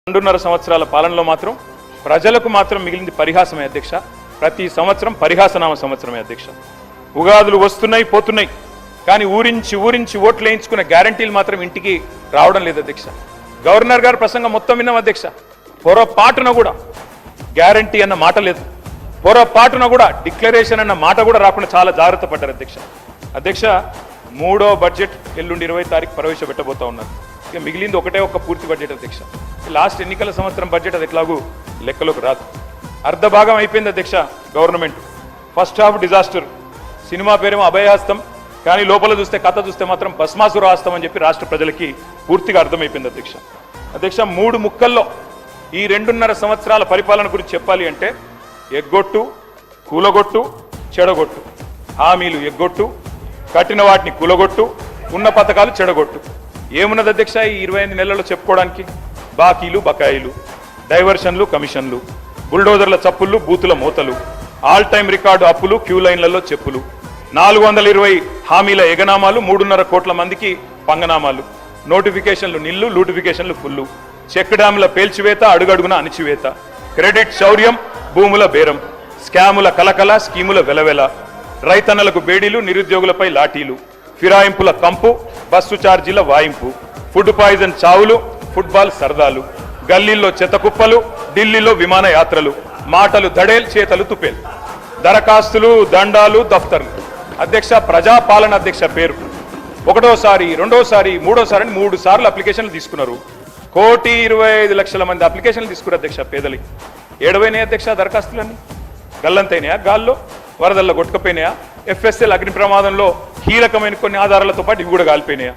2.5 సంవత్సరాల పాలనలో మాత్రం ప్రజలకు మాత్రం మిగిలింది పరిహాసమే అధ్యక్ష. ప్రతి సంవత్సరం పరిహాసనామ సంవత్సరమే అధ్యక్ష. ఉగాదులు వస్తున్నాయి పోతున్నాయి, కానీ ఊరించి ఓట్లు వేయించుకున్న గ్యారంటీలు మాత్రం ఇంటికి రావడం లేదు అధ్యక్ష. గవర్నర్ గారు ప్రసంగం మొత్తం విన్నాం అధ్యక్ష. పొరపాటున కూడా గ్యారంటీ అన్న మాట లేదు, పొరపాటున కూడా డిక్లరేషన్ అన్న మాట కూడా రాకుండా చాలా జాగ్రత్త పడ్డారు అధ్యక్ష. అధ్యక్ష, 3వ బడ్జెట్ ఎల్లుండి 20వ తారీఖు ప్రవేశపెట్టబోతా ఉన్నారు. ఇక మిగిలింది ఒకటే ఒక్క పూర్తి బడ్జెట్ అధ్యక్ష. లాస్ట్ ఎన్నికల సంవత్సరం బడ్జెట్ అది ఎట్లాగూ లెక్కలోకి రాదు. అర్ధ భాగం అయిపోయింది అధ్యక్ష government. First half disaster, cinema పేరేమో అభయహస్తం, కానీ లోపల చూస్తే కథ చూస్తే మాత్రం భస్మాసుర హస్తం అని చెప్పి రాష్ట్ర ప్రజలకి పూర్తిగా అర్థమైపోయింది అధ్యక్ష. అధ్యక్ష, 3 ముక్కల్లో ఈ 2.5 సంవత్సరాల పరిపాలన గురించి చెప్పాలి అంటే ఎగ్గొట్టు, కూలగొట్టు, చెడగొట్టు. హామీలు ఎగ్గొట్టు, కట్టిన వాటిని కూలగొట్టు, ఉన్న పథకాలు చెడగొట్టు. ఏమున్నది అధ్యక్ష ఈ 25 నెలల్లో చెప్పుకోవడానికి? బాకీలు, బకాయిలు, డైవర్షన్లు, కమిషన్లు, బుల్డోజర్ల చప్పుళ్ళు, బూతుల మూతలు, ఆల్ టైమ్ రికార్డు అప్పులు, క్యూ లైన్లలో చెప్పులు, 420 హామీల ఎగనామాలు, 3.5 కోట్ల మందికి పంగనామాలు, నోటిఫికేషన్లు నిల్లు, లూటిఫికేషన్లు ఫుల్లు, చెక్ డ్యాముల పేల్చివేత, అడుగడుగున అణిచివేత, క్రెడిట్ శౌర్యం, భూముల బేరం, స్కాముల కలకల, స్కీముల వెలవెల, రైతన్నలకు బేడీలు, నిరుద్యోగులపై లాఠీలు, ఫిరాయింపుల కంపు, బస్సు ఛార్జీల వాయింపు, ఫుడ్ పాయిజన్ చావులు, ఫుట్బాల్ సరదాలు, గల్లీల్లో చెత్త కుప్పలు, ఢిల్లీలో విమాన యాత్రలు, మాటలు దడేల్, చేతలు తుపేల్, దరఖాస్తులు, దండాలు, దఫ్తర్లు. అధ్యక్ష, ప్రజాపాలన అధ్యక్ష పేరు. 1వసారి 2వసారి 3వసారి అని 3 సార్లు అప్లికేషన్లు తీసుకున్నారు. 1,25,00,000 మంది అప్లికేషన్లు తీసుకున్నారు అధ్యక్ష. పేదలకి ఏడవైనాయి అధ్యక్ష దరఖాస్తులన్నీ. గల్లంతైనాయా, గాల్లో వరదల్లో కొట్టుకుపోయినాయా, FSL అగ్ని ప్రమాదంలో కీలకమైన కొన్ని ఆధారాలతో పాటు ఇవి కూడా కాలిపోయినాయా?